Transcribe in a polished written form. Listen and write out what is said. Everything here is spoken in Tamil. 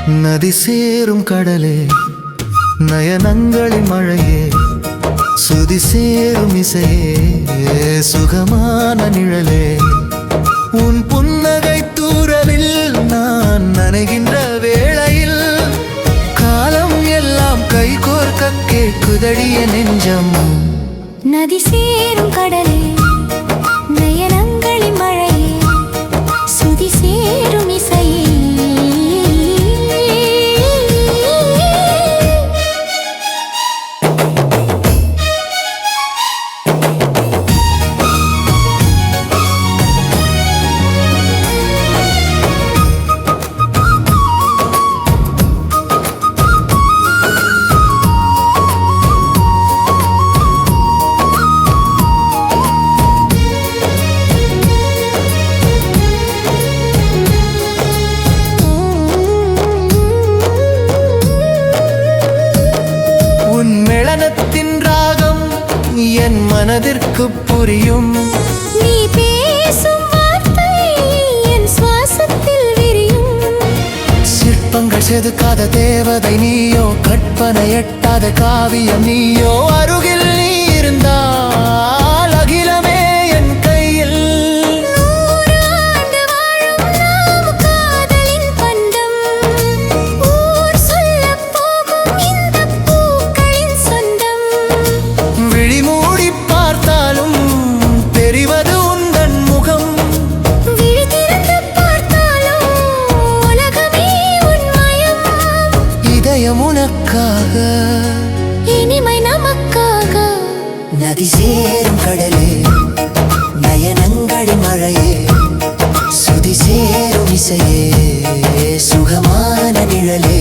நதி சேரும் கடலே நயனங்களின் மழையே சுதி சேரும் இசையே சுகமான நிழலே உன் புன்னகை தூரலில் நான் நனைகின்ற வேளையில் காலம் எல்லாம் கைகோர்க்க கேட்குதடிய நெஞ்சம். நதி சேரும் கடலே நயனங்களின் மழையே சுதி சேரும் இசையே என் மனதிற்கு புரியும். நீ பேசும் வார்த்தை என் சுவாசத்தில் விரியும். சிற்பங்கள் செதுக்காத தேவதை நீயோ கற்பனை எட்டாத காவியம் நீயோ அருகில் நீ இருந்தால் அகிலமே என் கையில். உனக்காக இனிமை நமக்காக நதி சேரும் கடலே நயனங்களின் மழையே சுதி சேரும் இசையே சுகமான நிழலே